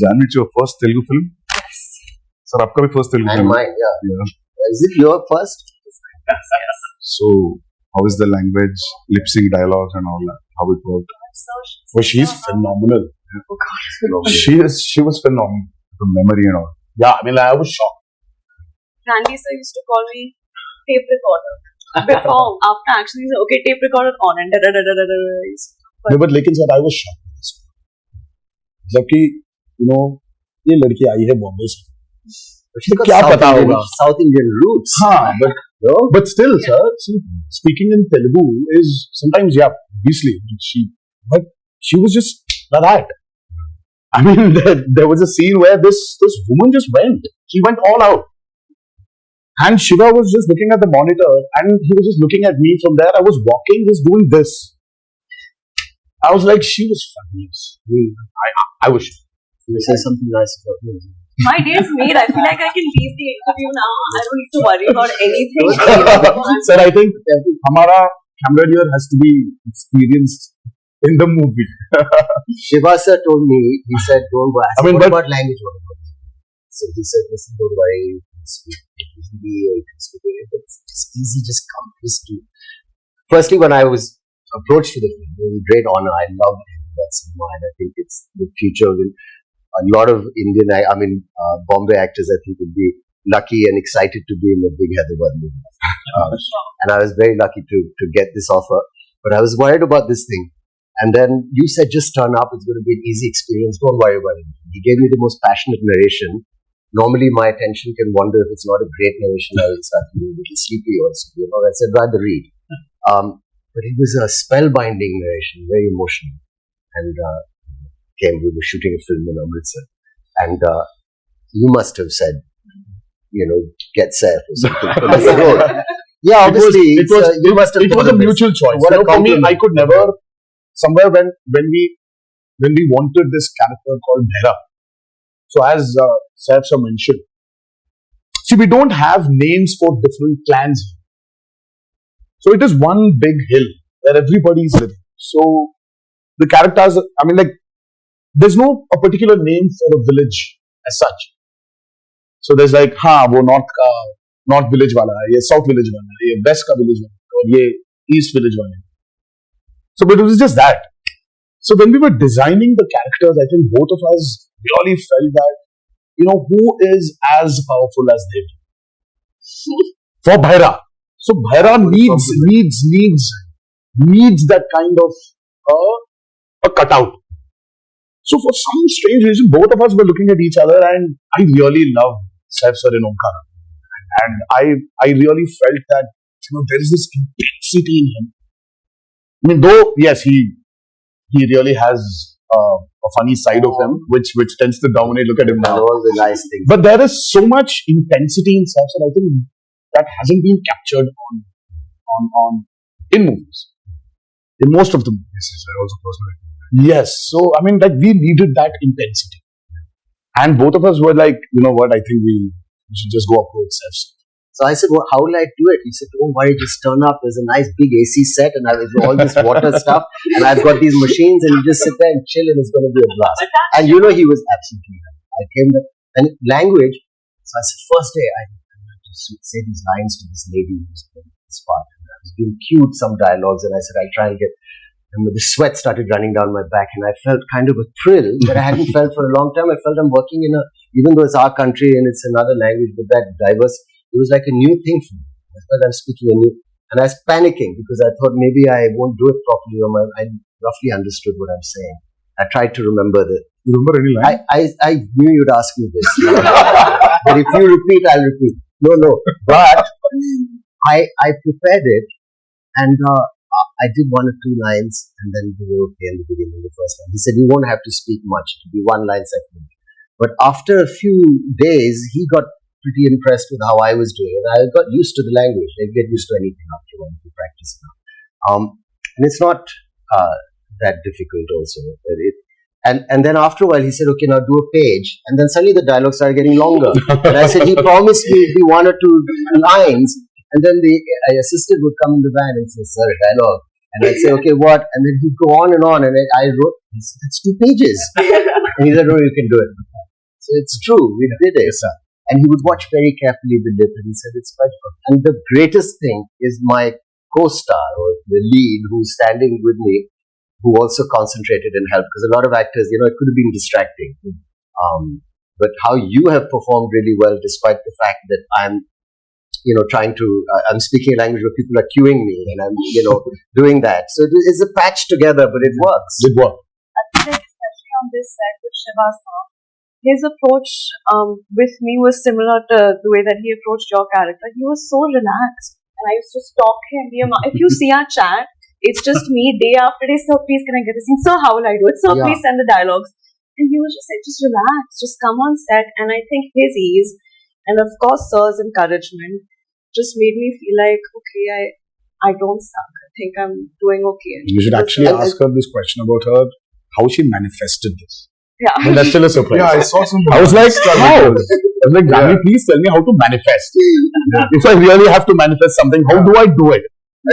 Janvi, it's your first Telugu film? Yes. Sir, आपका भी first Telugu And film? mine, yeah. Is it your first? Yes. So, how is the language, lip sync dialogues and all that? How it worked? So She's phenomenal. Oh God, it's phenomenal. She was phenomenal. The memory and all. Yeah, I mean, I was shocked. Randy sir used to call me tape recorder. Before, after actually, he said, okay, tape recorder on and da-da-da-da-da-da. No, but लेकिन sir I was shocked. जबकि ये लड़की आई है बॉम्बे से, She's got क्या South पता Indian- होगा? South Indian roots. हाँ, but still, sir, see, speaking in Telugu is sometimes, yeah, obviously, but she was just like that. I mean, there was a scene where this woman just went. She went all out. And Shiva was just looking at the monitor and he was just looking at me from there. I was walking, just doing this. I was like, she was fabulous. I was shocked. You say something nice about me. My day is made. I feel like I can leave the interview now. I don't need to worry about anything. Sir, I think हमारा camera here has to be experienced in the movie. Shiva sir told me, he said, don't worry. I mean, what but- about language? What about language? So he said, listen, don't worry. You can speak Hindi or you can speak English. But it's easy, just come. Just do. Firstly, when I was approached to the film, it was a great honor. I love that cinema and I think it's the future. A lot of Indian, Bombay actors, I think, will be lucky and excited to be in a big Hyderabad movie. And I was very lucky to get this offer. But I was worried about this thing. And then you said, just turn up. It's going to be an easy experience. Don't worry about it. He gave me the most passionate narration. Normally, my attention can wander if it's not a great narration. I will start feeling a little sleepy also. I said, rather read. But it was a spellbinding narration, very emotional. And we were shooting a film in Amritsar. And you must have said, get Saif or something for this role. Yeah, obviously, you must have. It was a mutual choice. What a For me, compliment. I could never. Somewhere when we wanted this character called Devara. So as Saif sir mentioned, see, we don't have names for different clans. So it is one big hill where everybody is living. So the characters, there's no a particular name for a village as such. So there's like, वो north village वाला है, ये south village वाला है, ये west का village वाला है, और ये east village वाला है. So, but it was just that. So when we were designing the characters, I think both of us really felt that, who is as powerful as they do? For Bhaira. So Bhaira needs that kind of a cutout. So for some strange reason, both of us were looking at each other, and I really love Saif sir in Omkara. And I really felt that, there is this intensity in him. I mean, though, yes, he really has a funny side of him, which tends to dominate. Look at him now. All the nice things. But there is so much intensity in Saif, and I think that hasn't been captured in movies. In most of the movies. I also personally. Yes. So, we needed that intensity. And both of us were like, you know what, I think we should just go approach Saif. So I said, well, how will I do it? He said, don't worry, just turn up. There's a nice big AC set and I will do all this water stuff. And I've got these machines and you just sit there and chill and it's going to be a blast. And he was absolutely right. I came there. And language, so I said, first day, I had to say these lines to this lady who's playing this part. And I was being cued some dialogues and I said, I'll try and get. And the sweat started running down my back and I felt kind of a thrill that I hadn't felt for a long time. I felt I'm working even though it's our country and it's another language, but that diverse. It was like a new thing for me. I felt I'm speaking a new, and I was panicking because I thought maybe I won't do it properly. Or I roughly understood what I'm saying. I tried to remember that. You remember any line? I knew you'd ask me this. But if you repeat, I'll repeat. No. But I prepared it, and I did one or two lines, and then we were okay in the beginning, the first time. He said, you won't have to speak much. It'll be one line segment. But after a few days, he got pretty impressed with how I was doing, and I got used to the language. I get used to anything after one to practice now. And it's not that difficult also. And then after a while, he said, okay, now do a page. And then suddenly the dialogue started getting longer. And I said, he promised me it'd be one or two lines. And then the assistant would come in the van and say, sir, dialogue. And I'd say, okay, what? And then he'd go on. And I wrote, he said, that's 2 pages. And he said, "No, you can do it." So it's true, we did it. Yes, sir. And he would watch very carefully the lip, and he said, "It's quite good." And the greatest thing is my co-star or the lead who's standing with me, who also concentrated and helped, because a lot of actors, it could have been distracting. But how you have performed really well, despite the fact that I'm, trying to, I'm speaking a language where people are cueing me, and I'm, doing that. So it's a patch together, but it works. It worked. I think especially on this set with Shiva sir, his approach with me was similar to the way that he approached your character. He was so relaxed, and I used to stalk him. If you see our chat, it's just me day after day. Sir, please can I get this? And sir, how will I do it? Sir, please send the dialogues. And he was just like, just relax, just come on set. And I think his ease, and of course sir's encouragement, just made me feel like, okay, I don't suck. I think I'm doing okay. You should actually ask her this question about how she manifested this. Yeah. And that's still a surprise. Yeah, I saw some. I was like, how? I was like, Janvi, please tell me how to manifest. If I really have to manifest something, how do I do it?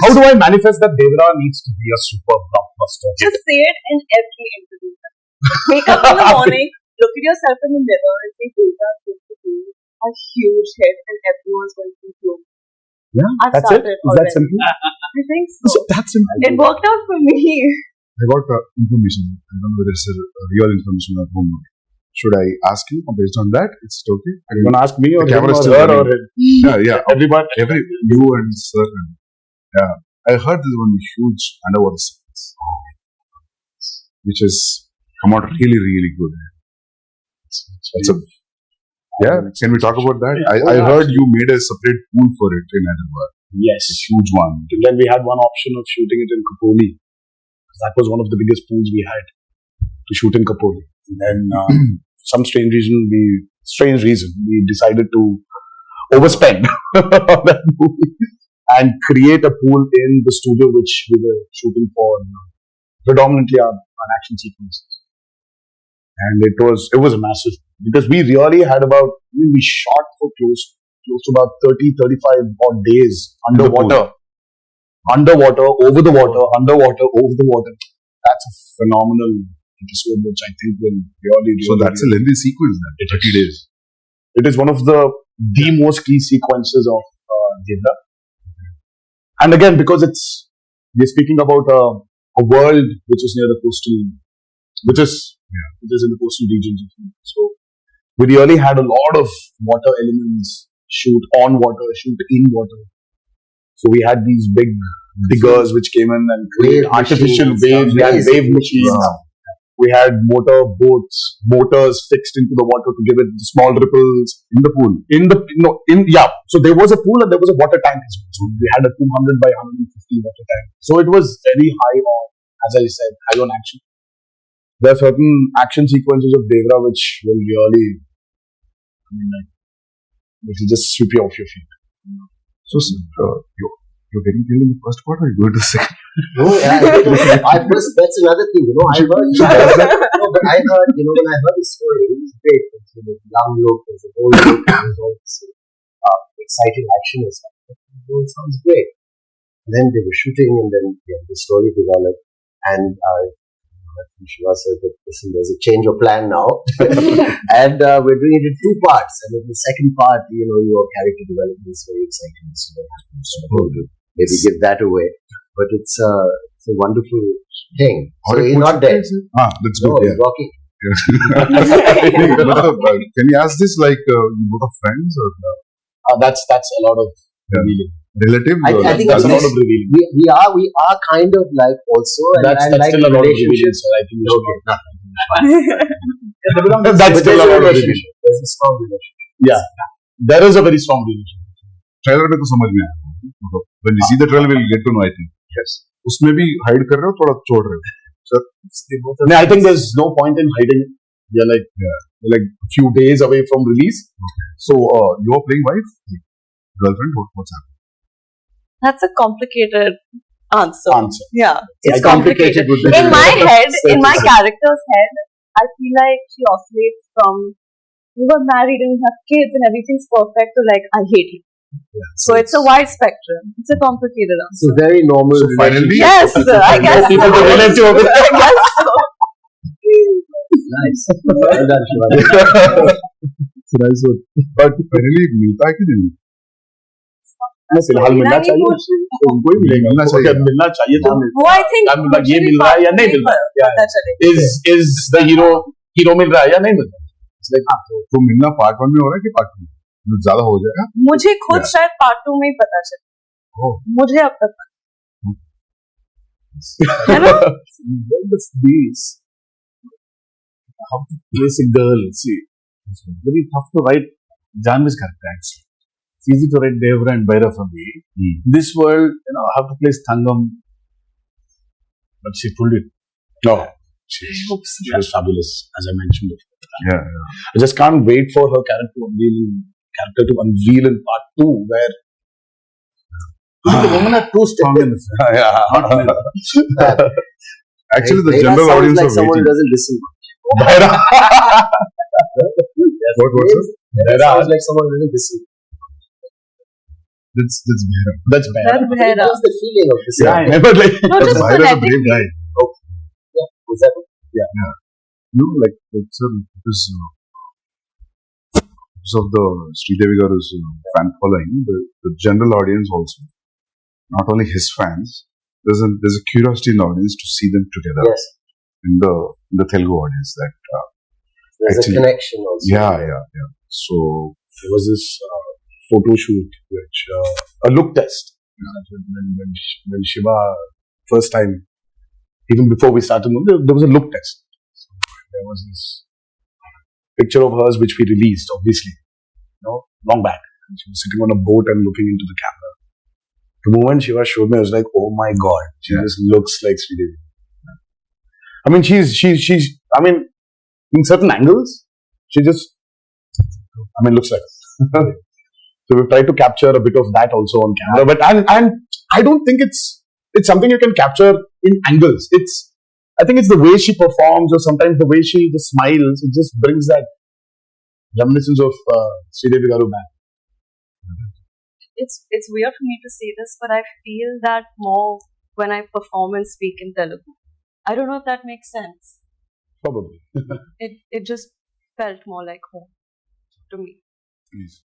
How do I manifest that Devara needs to be a super blockbuster? Just say it in every interview. Wake up in the morning, look at yourself in the mirror and say, Devara is going to be a huge hit and everyone's going to be blown. Yeah, I've that's it. started Is that already. simple? I think so. So that's simple. It worked out for me. I got information. I don't know whether it's real information or not. Should I ask you based on that? It's okay. Are you going to ask me or The camera him or is still her or running. him? Yeah. Everybody. You and sir. Yeah. I heard this one huge underwater sequence, which has come out really, really good. It's a, yeah. Can we talk about that? I heard you made a separate pool for it in Hyderabad. Yes. A huge one. And then we had one option of shooting it in Kapoli. That was one of the biggest pools we had to shoot in Kapoli. And then, some strange reason, we decided to overspend on that movie and create a pool in the studio which we were shooting for, predominantly our action sequences. And it was a massive, because we really had we shot for close to about 30-35 odd days underwater. Underwater, over the water, underwater, over the water. That's a phenomenal episode which I think will really. So that's a lengthy sequence then. 30 days. It is one of the most key sequences of Devara. And again, because we're speaking about a world which is near the coastal, which is in the coastal regions. So we really had a lot of water elements, shoot on water, shoot in water. So we had these big diggers which came in and created artificial waves. We had wave machines. Wow. We had motors fixed into the water to give it small ripples in the pool. So there was a pool and there was a water tank as well. So we had a 200 by 150 water tank. So it was very high on, as I said, high on action. There are certain action sequences of Devara which will really, which will just sweep you off your feet. So, you're getting killed in the first part, or you go to the second? No, that's another thing. I heard. But I heard. When I heard the story, it was great. There's a young look, there's a old look, there's all this exciting action and stuff. It sounds great. And then they were shooting, and then the story developed, and Shiva said that, listen, there's a change of plan now, and we're doing it in 2 parts. And in the second part, your character development is very exciting. So maybe give that away, but it's a wonderful thing. So he's not dead. That's good. He's rocking. Can you ask this like both of friends or? That's a lot of revealing. Relative? I think that's a lot of revealing. We are kind of like also. That's like still a lot of revealing. So I think that's still a lot of revealing. There's a strong relationship. Yeah, there is a very strong relationship. Trailer में तो समझ में आया when you see the trailer we'll get to know I think yes उसमें भी hide कर रहे हो थोड़ा छोड़ रहे हो sir I think there's no point in hiding it. They're like a few days away from release. So you're playing wife girlfriend what's happening? That's a complicated answer. Yeah, It's complicated. In my head, in my character's head, I feel like she oscillates from we were married and we have kids and everything's perfect to like I hate you. Yeah, so it's a wide spectrum. It's a complicated answer. It's a very normal. So finally, yes, I guess. People to relate to. I guess so. Nice. Well done, Shiva. Nice one. But finally मिलता है कि नहीं? नहीं, फिलहाल मिलना नहीं चाहिए पूछ रही। तो उनको ही मिलेगा मिलना उनको चाहिए। अगर मिलना चाहिए तो वो I think अब ये मुझे भी मिल रहा है या part नहीं two मिल रहा में पता चलेगा। is the hero मिल रहा है या नहीं मिल रहा है? It's like, हाँ, तो मिलना पार्ट 1 में हो रहा है कि पार्ट 2 में? ज्यादा हो जाएगा? मुझे खुद Yeah. शायद part 2 में ही पता चले। Oh. मुझे अब तक है ना? These how to place a girl. See, it's very tough to write Janvi's character actually. It's easy to write Devara and Bhaira for me. This world, I have to place Thangam. But she pulled it. No. She was fabulous, as I mentioned before. Yeah. I just can't wait for her character to unveil in part 2 where the women are too strong in this. Actually, the Bhaira general sounds audience like are someone waiting. doesn't listen. Bhaira. What's it? Bhaira sounds like someone doesn't listen. That's Bhaira. That's Bhaira. That's Bhaira. What's the feeling of this? Yeah, but like, No, But just Bhaira is a phonetically. brave guy. Was that? No, like sir, because of the Sridevi Garu's fan following, the general audience also, not only his fans, there's a curiosity in the audience to see them together Yes. in the Telugu audience. That There's Actually, a connection also. yeah. So there was this photo shoot, which a look test. When Shiva first time, even before we started, there was a look test. So there was this picture of hers which we released, obviously, long back. And she was sitting on a boat and looking into the camera. The moment Shiva showed me, I was like, "Oh my God, she just looks like Sridevi." I mean, she's. I mean, in certain angles, she just. I mean, looks like. So we've tried to capture a bit of that also on camera, but and I don't think it's something you can capture in angles. I think it's the way she performs, or sometimes the way she just smiles. It just brings that reminiscence of Sridevi Garu back. It's weird for me to say this, but I feel that more when I perform and speak in Telugu. I don't know if that makes sense. Probably. It just felt more like home to me. please.